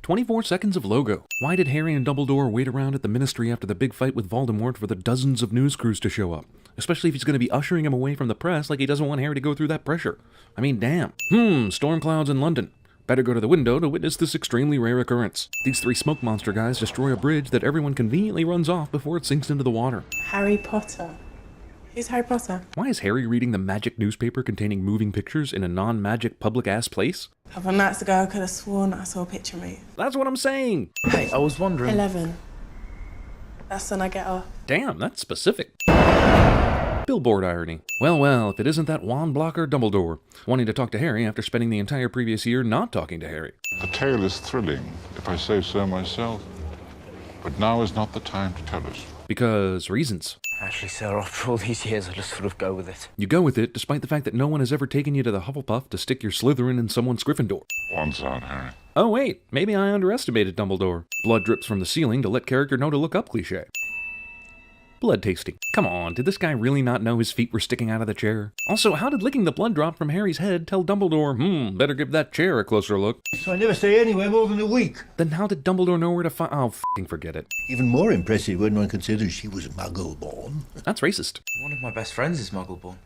24 seconds of logo. Why did Harry and Dumbledore wait around at the Ministry after the big fight with Voldemort for the dozens of news crews to show up? Especially if he's going to be ushering him away from the press like he doesn't want Harry to go through that pressure. I mean, damn. Storm clouds in London. Better go to the window to witness this extremely rare occurrence. These three smoke monster guys destroy a bridge that everyone conveniently runs off before it sinks into the water. Harry Potter. Who's Harry Potter? Why is Harry reading the magic newspaper containing moving pictures in a non-magic public-ass place? A couple of nights ago, I could have sworn I saw a picture of me. That's what I'm saying! Hey, I was wondering... 11. That's when I get off. Damn, that's specific. Billboard irony. Well, if it isn't that wand blocker Dumbledore, wanting to talk to Harry after spending the entire previous year not talking to Harry. The tale is thrilling, if I say so myself. But now is not the time to tell us. Because reasons. Actually, sir, after all these years, I just sort of go with it. You go with it despite the fact that no one has ever taken you to the Hufflepuff to stick your Slytherin in someone's Gryffindor. Once out, Harry. Oh wait, maybe I underestimated Dumbledore. Blood drips from the ceiling to let character know to look up cliché. Blood tasting. Come on, did this guy really not know his feet were sticking out of the chair? Also, how did licking the blood drop from Harry's head tell Dumbledore, better give that chair a closer look? So I never stay anywhere more than a week. Then how did Dumbledore know where to find— oh, f***ing forget it. Even more impressive when one considers she was Muggle-born. That's racist. One of my best friends is Muggle-born.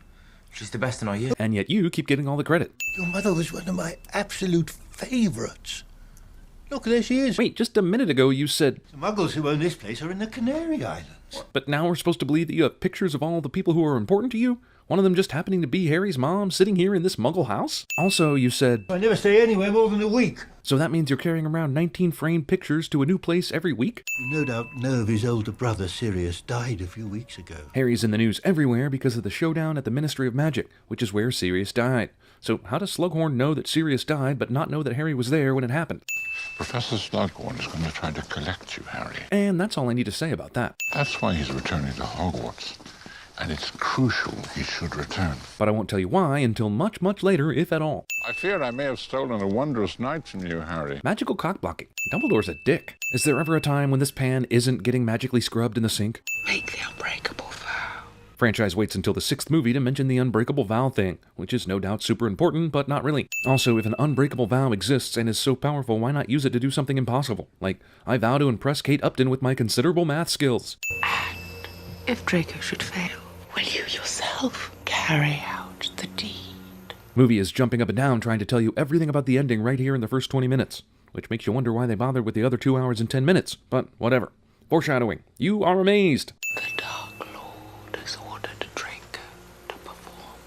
She's the best in our year. And yet you keep getting all the credit. Your mother was one of my absolute favourites. Look, there she is. Wait, just a minute ago you said— The Muggles who own this place are in the Canary Islands. But now we're supposed to believe that you have pictures of all the people who are important to you? One of them just happening to be Harry's mom sitting here in this Muggle house? Also, you said— I never stay anywhere more than a week. So that means you're carrying around 19 framed pictures to a new place every week? You no doubt know of his older brother, Sirius, died a few weeks ago. Harry's in the news everywhere because of the showdown at the Ministry of Magic, which is where Sirius died. So how does Slughorn know that Sirius died but not know that Harry was there when it happened? Professor Slughorn is going to try to collect you, Harry. And that's all I need to say about that. That's why he's returning to Hogwarts. And it's crucial he should return. But I won't tell you why until much, much later, if at all. I fear I may have stolen a wondrous night from you, Harry. Magical cockblocking. Dumbledore's a dick. Is there ever a time when this pan isn't getting magically scrubbed in the sink? Make the unbreakable vow. Franchise waits until the 6th movie to mention the unbreakable vow thing, which is no doubt super important, but not really. Also, if an unbreakable vow exists and is so powerful, why not use it to do something impossible? Like, I vow to impress Kate Upton with my considerable math skills. And if Draco should fail, will you yourself carry out the deed? Movie is jumping up and down trying to tell you everything about the ending right here in the first 20 minutes, which makes you wonder why they bothered with the other 2 hours and 10 minutes, but whatever. Foreshadowing. You are amazed. The Dark Lord has ordered Draco to perform.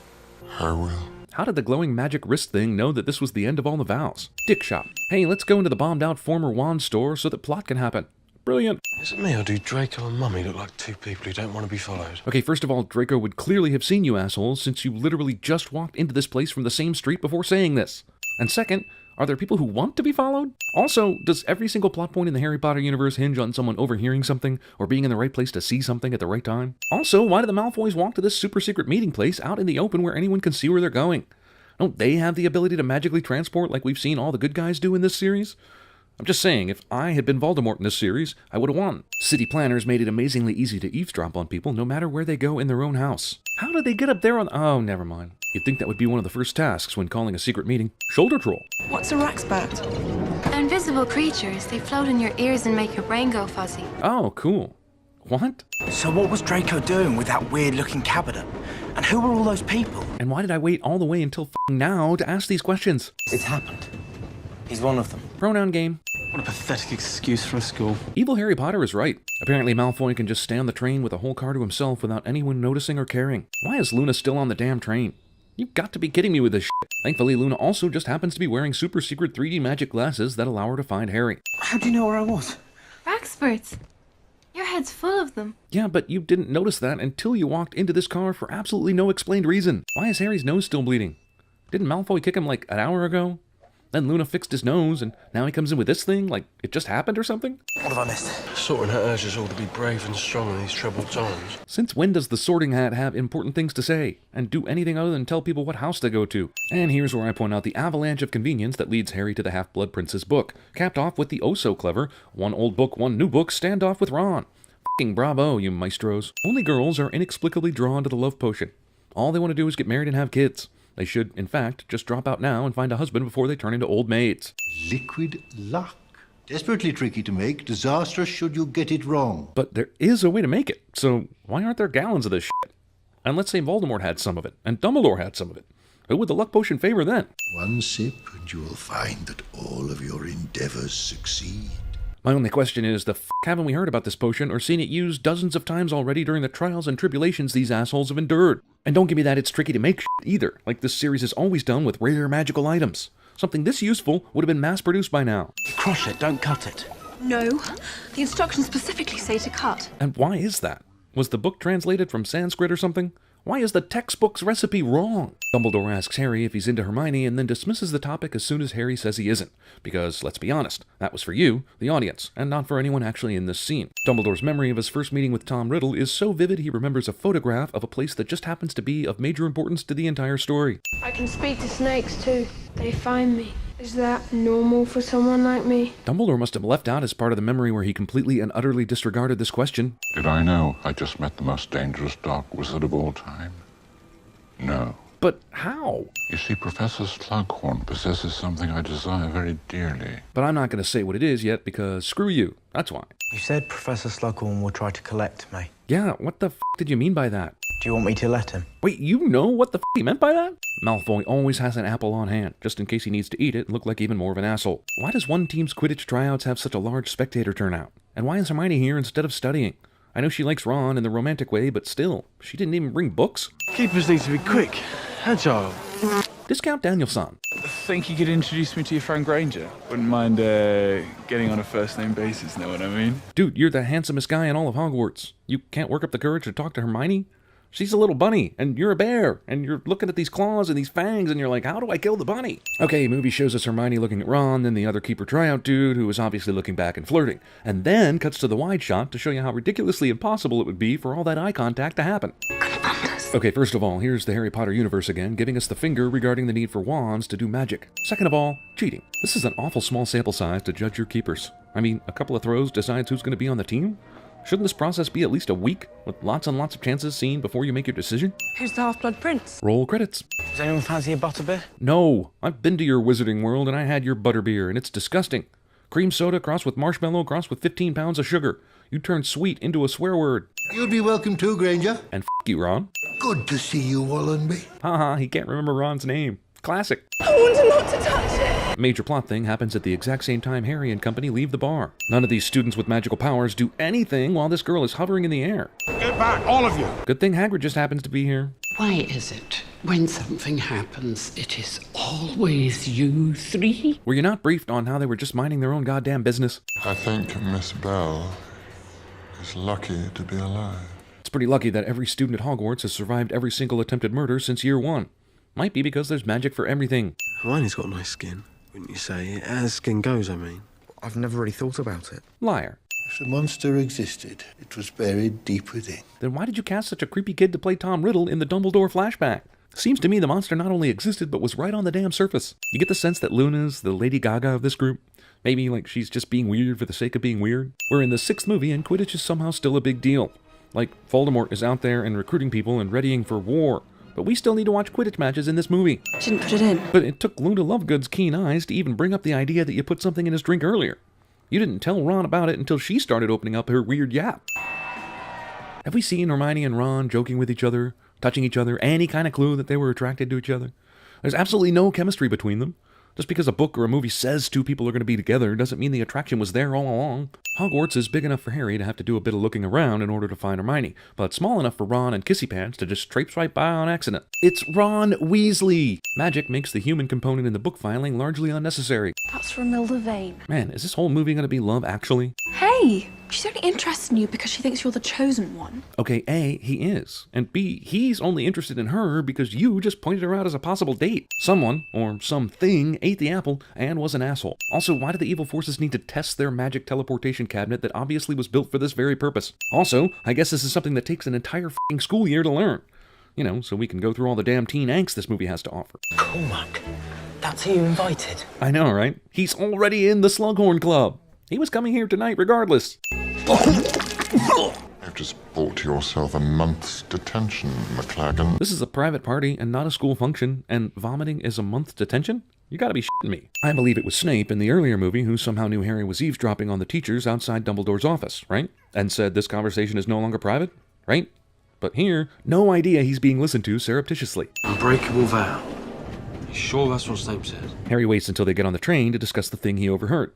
I will. How did the glowing magic wrist thing know that this was the end of all the vows? Dick shot. Hey, let's go into the bombed out former wand store so that plot can happen. Brilliant. Is it me or do Draco and Mummy look like two people who don't want to be followed? Okay, first of all, Draco would clearly have seen you assholes since you literally just walked into this place from the same street before saying this. And second, are there people who want to be followed? Also, does every single plot point in the Harry Potter universe hinge on someone overhearing something or being in the right place to see something at the right time? Also, why do the Malfoys walk to this super secret meeting place out in the open where anyone can see where they're going? Don't they have the ability to magically transport like we've seen all the good guys do in this series? I'm just saying, if I had been Voldemort in this series, I would have won. City planners made it amazingly easy to eavesdrop on people no matter where they go in their own house. How did they get up there on— oh, never mind. You'd think that would be one of the first tasks when calling a secret meeting. Shoulder troll. What's a raxbat? They're invisible creatures. They float in your ears and make your brain go fuzzy. Oh, cool. What? So what was Draco doing with that weird-looking cabinet? And who were all those people? And why did I wait all the way until f***ing now to ask these questions? It's happened. He's one of them. Pronoun game. What a pathetic excuse for a school. Evil Harry Potter is right. Apparently Malfoy can just stay on the train with a whole car to himself without anyone noticing or caring. Why is Luna still on the damn train? You've got to be kidding me with this shit. Thankfully, Luna also just happens to be wearing super secret 3D magic glasses that allow her to find Harry. How do you know where I was? Experts. Your head's full of them. Yeah, but you didn't notice that until you walked into this car for absolutely no explained reason. Why is Harry's nose still bleeding? Didn't Malfoy kick him like an hour ago? Then Luna fixed his nose, and now he comes in with this thing, like it just happened or something? What have I missed? Sorting her urges all to be brave and strong in these troubled times. Since when does the Sorting Hat have important things to say, and do anything other than tell people what house to go to? And here's where I point out the avalanche of convenience that leads Harry to the Half-Blood Prince's book, capped off with the oh-so-clever, one old book, one new book, standoff with Ron. F***ing bravo, you maestros. Only girls are inexplicably drawn to the love potion. All they want to do is get married and have kids. They should, in fact, just drop out now and find a husband before they turn into old maids. Liquid luck. Desperately tricky to make, disastrous should you get it wrong. But there is a way to make it, so why aren't there gallons of this shit? And let's say Voldemort had some of it, and Dumbledore had some of it. Who would the luck potion favor then? One sip and you will find that all of your endeavors succeed. My only question is, the f*** haven't we heard about this potion or seen it used dozens of times already during the trials and tribulations these assholes have endured? And don't give me that it's tricky to make shit either, like this series has always done with rare magical items. Something this useful would have been mass-produced by now. Crush it, don't cut it. No. The instructions specifically say to cut. And why is that? Was the book translated from Sanskrit or something? Why is the textbook's recipe wrong? Dumbledore asks Harry if he's into Hermione and then dismisses the topic as soon as Harry says he isn't. Because, let's be honest, that was for you, the audience, and not for anyone actually in this scene. Dumbledore's memory of his first meeting with Tom Riddle is so vivid he remembers a photograph of a place that just happens to be of major importance to the entire story. I can speak to snakes too. They find me. Is that normal for someone like me? Dumbledore must have left out as part of the memory where he completely and utterly disregarded this question. Did I know I just met the most dangerous dark wizard of all time? No. But how? You see, Professor Slughorn possesses something I desire very dearly. But I'm not going to say what it is yet because screw you. That's why. You said Professor Slughorn will try to collect me. Yeah, what the f*** did you mean by that? Do you want me to let him? Wait, you know what the f*** he meant by that? Malfoy always has an apple on hand, just in case he needs to eat it and look like even more of an asshole. Why does one team's Quidditch tryouts have such a large spectator turnout? And why is Hermione here instead of studying? I know she likes Ron in the romantic way, but still, she didn't even bring books. Keepers need to be quick, agile. Discount Danielson. Think you could introduce me to your friend Granger? Wouldn't mind getting on a first-name basis, know what I mean? Dude, you're the handsomest guy in all of Hogwarts. You can't work up the courage to talk to Hermione? She's a little bunny, and you're a bear, and you're looking at these claws and these fangs, and you're like, how do I kill the bunny? Okay, movie shows us Hermione looking at Ron, then the other keeper tryout dude, who is obviously looking back and flirting, and then cuts to the wide shot to show you how ridiculously impossible it would be for all that eye contact to happen. Okay, first of all, here's the Harry Potter universe again, giving us the finger regarding the need for wands to do magic. Second of all, cheating. This is an awful small sample size to judge your keepers. I mean, a couple of throws decides who's going to be on the team? Shouldn't this process be at least a week, with lots and lots of chances seen before you make your decision? Who's the Half-Blood Prince? Roll credits. Does anyone fancy a butterbeer? No, I've been to your wizarding world and I had your butterbeer, and it's disgusting. Cream soda crossed with marshmallow crossed with 15 pounds of sugar. You turned sweet into a swear word. You'd be welcome too, Granger. And f*** you, Ron. Good to see you, Wallenby. Haha, he can't remember Ron's name. Classic. I want him not to touch it! Major plot thing happens at the exact same time Harry and company leave the bar. None of these students with magical powers do anything while this girl is hovering in the air. Get back, all of you! Good thing Hagrid just happens to be here. Why is it, when something happens, it is always you three? Were you not briefed on how they were just minding their own goddamn business? I think Miss Bell is lucky to be alive. It's pretty lucky that every student at Hogwarts has survived every single attempted murder since year one. Might be because there's magic for everything. Hermione's got nice skin, wouldn't you say? As skin goes, I mean. I've never really thought about it. Liar. If the monster existed, it was buried deep within. Then why did you cast such a creepy kid to play Tom Riddle in the Dumbledore flashback? Seems to me the monster not only existed, but was right on the damn surface. You get the sense that Luna's the Lady Gaga of this group? Maybe like she's just being weird for the sake of being weird? We're in the 6th movie and Quidditch is somehow still a big deal. Like, Voldemort is out there and recruiting people and readying for war. But we still need to watch Quidditch matches in this movie. Shouldn't put it in. But it took Luna Lovegood's keen eyes to even bring up the idea that you put something in his drink earlier. You didn't tell Ron about it until she started opening up her weird yap. Have we seen Hermione and Ron joking with each other, touching each other, any kind of clue that they were attracted to each other? There's absolutely no chemistry between them. Just because a book or a movie says two people are going to be together doesn't mean the attraction was there all along. Hogwarts is big enough for Harry to have to do a bit of looking around in order to find Hermione, but small enough for Ron and Kissy Pants to just traipse right by on accident. It's Ron Weasley! Magic makes the human component in the book filing largely unnecessary. That's Romilda Vane. Man, is this whole movie going to be Love Actually? Hey! She's only interested in you because she thinks you're the chosen one. Okay, A, he is. And B, he's only interested in her because you just pointed her out as a possible date. Someone, or something, ate the apple and was an asshole. Also, why do the evil forces need to test their magic teleportation cabinet that obviously was built for this very purpose? Also, I guess this is something that takes an entire f***ing school year to learn. You know, so we can go through all the damn teen angst this movie has to offer. Cormac, that's who you invited. I know, right? He's already in the Slughorn Club. He was coming here tonight regardless. You've just bought yourself a month's detention, McLagan. This is a private party and not a school function, and vomiting is a month's detention? You gotta be shitting me. I believe it was Snape in the earlier movie who somehow knew Harry was eavesdropping on the teachers outside Dumbledore's office, right? And said this conversation is no longer private, right? But here, no idea he's being listened to surreptitiously. Unbreakable vow. You sure that's what Snape said? Harry waits until they get on the train to discuss the thing he overheard.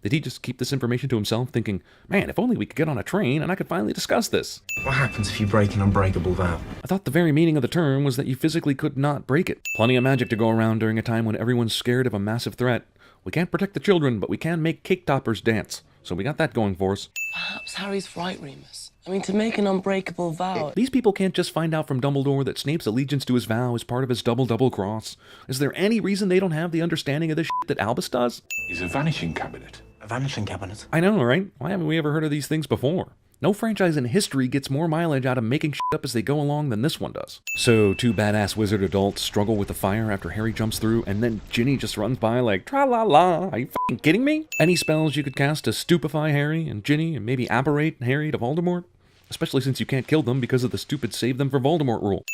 Did he just keep this information to himself, thinking, man, if only we could get on a train and I could finally discuss this? What happens if you break an unbreakable vow? I thought the very meaning of the term was that you physically could not break it. Plenty of magic to go around during a time when everyone's scared of a massive threat. We can't protect the children, but we can make cake toppers dance. So we got that going for us. Perhaps Harry's right, Remus. I mean, to make an unbreakable vow... These people can't just find out from Dumbledore that Snape's allegiance to his vow is part of his double cross. Is there any reason they don't have the understanding of this shit that Albus does? He's a vanishing cabinet. A vanishing cabinet? I know, right? Why haven't we ever heard of these things before? No franchise in history gets more mileage out of making shit up as they go along than this one does. So, two badass wizard adults struggle with the fire after Harry jumps through, and then Ginny just runs by like, tra-la-la, are you f***ing kidding me? Any spells you could cast to stupefy Harry and Ginny and maybe apparate Harry to Voldemort? Especially since you can't kill them because of the stupid save them for Voldemort rule.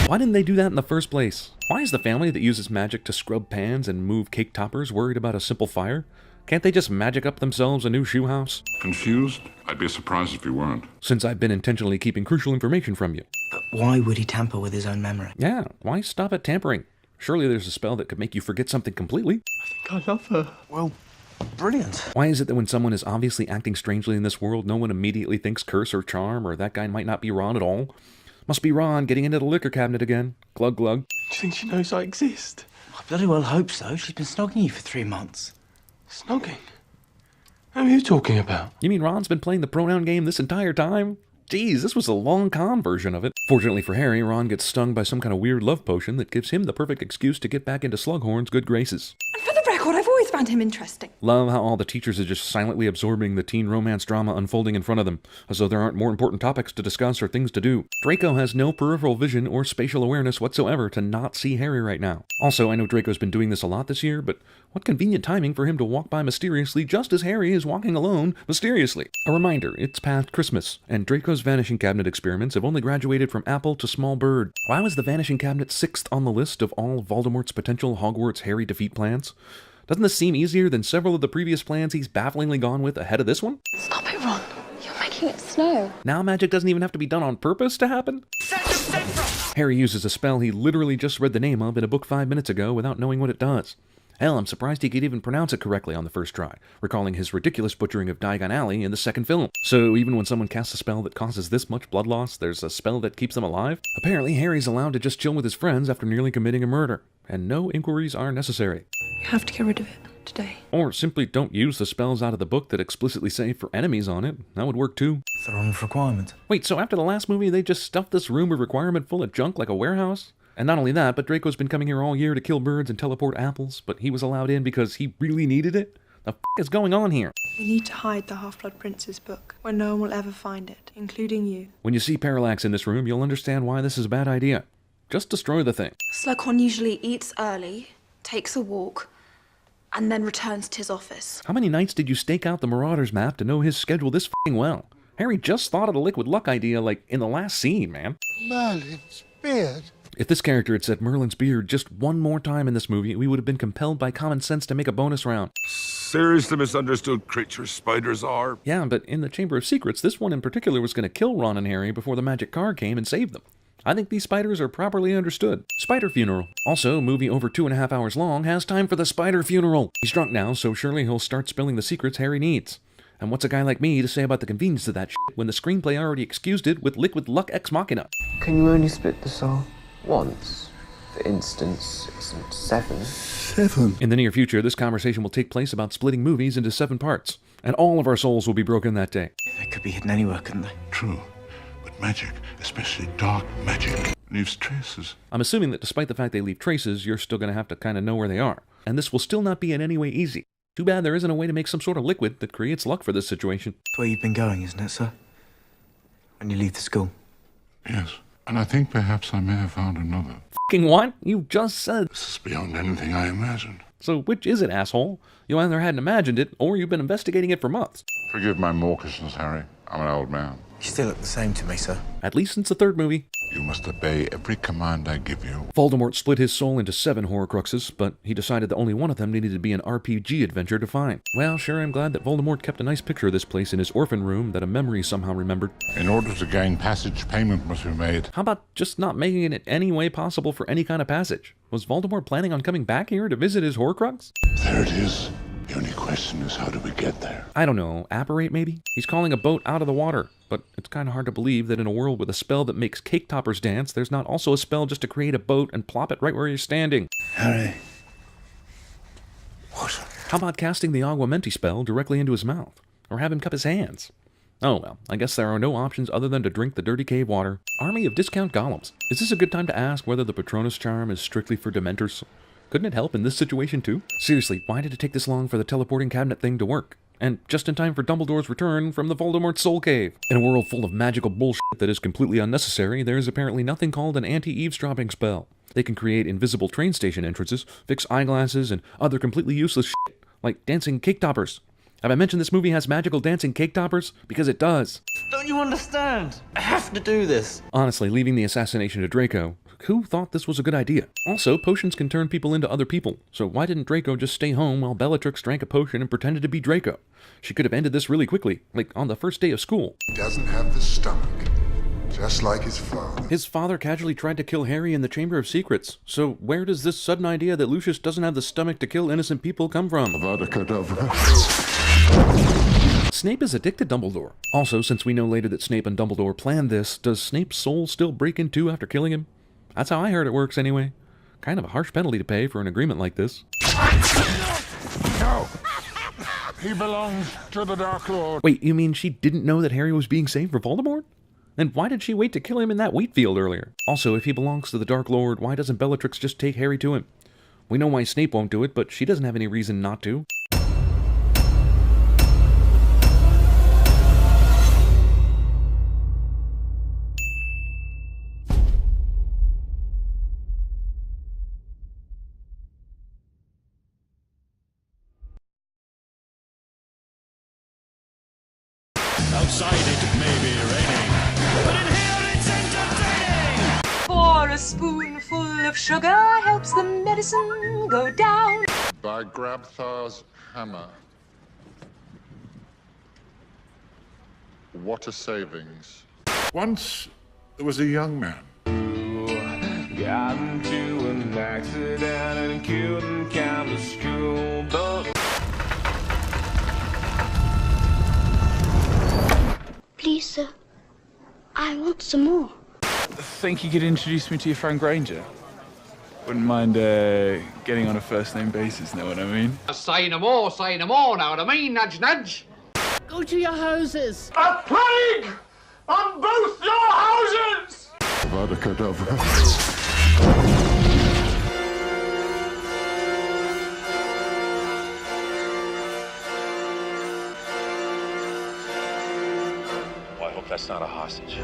Why didn't they do that in the first place? Why is the family that uses magic to scrub pans and move cake toppers worried about a simple fire? Can't they just magic up themselves a new shoe house? Confused? I'd be surprised if you weren't. Since I've been intentionally keeping crucial information from you. But why would he tamper with his own memory? Yeah, why stop at tampering? Surely there's a spell that could make you forget something completely. I think I love her. Well, brilliant. Why is it that when someone is obviously acting strangely in this world, no one immediately thinks curse or charm, or that guy might not be Ron at all? Must be Ron getting into the liquor cabinet again. Glug glug. Do you think she knows I exist? I bloody well hope so. She's been snogging you for 3 months. Snogging? Who are you talking about? You mean Ron's been playing the pronoun game this entire time? Jeez, this was a long con version of it. Fortunately for Harry, Ron gets stung by some kind of weird love potion that gives him the perfect excuse to get back into Slughorn's good graces. And for the record, I've always found him interesting. Love how all the teachers are just silently absorbing the teen romance drama unfolding in front of them, as though there aren't more important topics to discuss or things to do. Draco has no peripheral vision or spatial awareness whatsoever to not see Harry right now. Also, I know Draco's been doing this a lot this year, but what convenient timing for him to walk by mysteriously just as Harry is walking alone mysteriously. A reminder, it's past Christmas, and Draco's vanishing cabinet experiments have only graduated from apple to small bird. Why was the vanishing cabinet 6th on the list of all Voldemort's potential Hogwarts Harry defeat plans? Doesn't this seem easier than several of the previous plans he's bafflingly gone with ahead of this one? Stop it, Ron. You're making it snow. Now magic doesn't even have to be done on purpose to happen? Harry uses a spell he literally just read the name of in a book 5 minutes ago without knowing what it does. Hell, I'm surprised he could even pronounce it correctly on the first try, recalling his ridiculous butchering of Diagon Alley in the second film. So even when someone casts a spell that causes this much blood loss, there's a spell that keeps them alive? Apparently, Harry's allowed to just chill with his friends after nearly committing a murder, and no inquiries are necessary. You have to get rid of it today. Or simply don't use the spells out of the book that explicitly say for enemies on it. That would work too. It's the wrong requirement. Wait, so after the last movie, they just stuffed this room of requirement full of junk like a warehouse? And not only that, but Draco's been coming here all year to kill birds and teleport apples, but he was allowed in because he really needed it? The f*** is going on here? We need to hide the Half-Blood Prince's book, where no one will ever find it, including you. When you see Parallax in this room, you'll understand why this is a bad idea. Just destroy the thing. Slughorn usually eats early, takes a walk, and then returns to his office. How many nights did you stake out the Marauders map to know his schedule this f***ing well? Harry just thought of the liquid luck idea, like, in the last scene, man. Merlin's beard. If this character had said Merlin's beard just one more time in this movie, we would have been compelled by common sense to make a bonus round. Seriously misunderstood creatures spiders are. Yeah, but in the Chamber of Secrets, this one in particular was going to kill Ron and Harry before the magic car came and saved them. I think these spiders are properly understood. Spider funeral. Also, movie over 2.5 hours long has time for the spider funeral. He's drunk now, so surely he'll start spilling the secrets Harry needs. And what's a guy like me to say about the convenience of that shit when the screenplay already excused it with liquid luck ex machina? Can you only split the soul once? For instance, isn't 7? 7? In the near future, this conversation will take place about splitting movies into 7 parts, and all of our souls will be broken that day. They could be hidden anywhere, couldn't they? True, but magic, especially dark magic, leaves traces. I'm assuming that despite the fact they leave traces, you're still going to have to kind of know where they are, and this will still not be in any way easy. Too bad there isn't a way to make some sort of liquid that creates luck for this situation. It's where you've been going, isn't it, sir? When you leave the school. Yes, and I think perhaps I may have found another. F***ing what? You just said. This is beyond anything I imagined. So which is it, asshole? You either hadn't imagined it, or you've been investigating it for months. Forgive my mawkishness, Harry. I'm an old man. You still look the same to me, sir. At least since the third movie. You must obey every command I give you. Voldemort split his soul into 7 Horcruxes, but he decided that only one of them needed to be an RPG adventure to find. Well, sure, I'm glad that Voldemort kept a nice picture of this place in his orphan room that a memory somehow remembered. In order to gain passage, payment must be made. How about just not making it any way possible for any kind of passage? Was Voldemort planning on coming back here to visit his Horcrux? There it is. The only question is, how do we get there? I don't know, apparate maybe? He's calling a boat out of the water, but it's kind of hard to believe that in a world with a spell that makes cake toppers dance, there's not also a spell just to create a boat and plop it right where you're standing. Harry. What? How about casting the Aguamenti spell directly into his mouth? Or have him cup his hands? Oh well, I guess there are no options other than to drink the dirty cave water. Army of discount golems. Is this a good time to ask whether the Patronus charm is strictly for Dementors? Couldn't it help in this situation too? Seriously, why did it take this long for the teleporting cabinet thing to work? And just in time for Dumbledore's return from the Voldemort Soul Cave. In a world full of magical bullshit that is completely unnecessary, there is apparently nothing called an anti-eavesdropping spell. They can create invisible train station entrances, fix eyeglasses, and other completely useless shit, like dancing cake toppers. Have I mentioned this movie has magical dancing cake toppers? Because it does. Don't you understand? I have to do this. Honestly, leaving the assassination to Draco, who thought this was a good idea? Also, potions can turn people into other people, so why didn't Draco just stay home while Bellatrix drank a potion and pretended to be Draco? She could have ended this really quickly, like on the first day of school. He doesn't have the stomach, just like his father. His father casually tried to kill Harry in the Chamber of Secrets, so where does this sudden idea that Lucius doesn't have the stomach to kill innocent people come from? Snape is addicted to Dumbledore. Also, since we know later that Snape and Dumbledore planned this, does Snape's soul still break in two after killing him? That's how I heard it works anyway. Kind of a harsh penalty to pay for an agreement like this. No! He belongs to the Dark Lord. Wait, you mean she didn't know that Harry was being saved for Voldemort? And why did she wait to kill him in that wheat field earlier? Also, if he belongs to the Dark Lord, why doesn't Bellatrix just take Harry to him? We know why Snape won't do it, but she doesn't have any reason not to. Outside it may be raining, but in here it's entertaining. For a spoonful of sugar helps the medicine go down. By Grabthar's hammer. What a savings. Once there was a young man. Got into an accident and couldn't count the school bus. Please, sir. I want some more. Think you could introduce me to your friend Granger? Wouldn't mind getting on a first-name basis, know what I mean? Say no more, know what I mean? Nudge, nudge. Go to your houses. A plague on both your houses! That's not a hostage.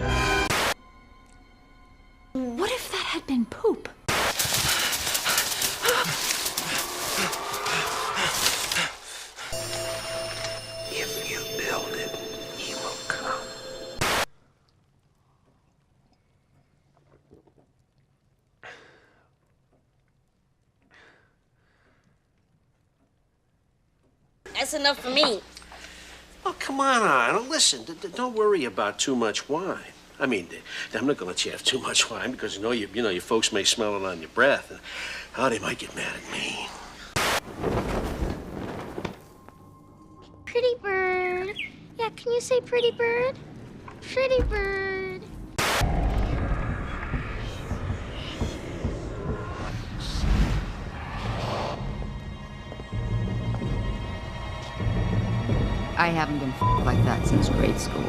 What if that had been poop? If you build it, he will come. That's enough for me. Oh, come on, Arnold. Listen, don't worry about too much wine. I mean, I'm not going to let you have too much wine because you know your folks may smell it on your breath. And, they might get mad at me. Pretty bird. Yeah, can you say pretty bird? Pretty bird. I haven't been like that since grade school.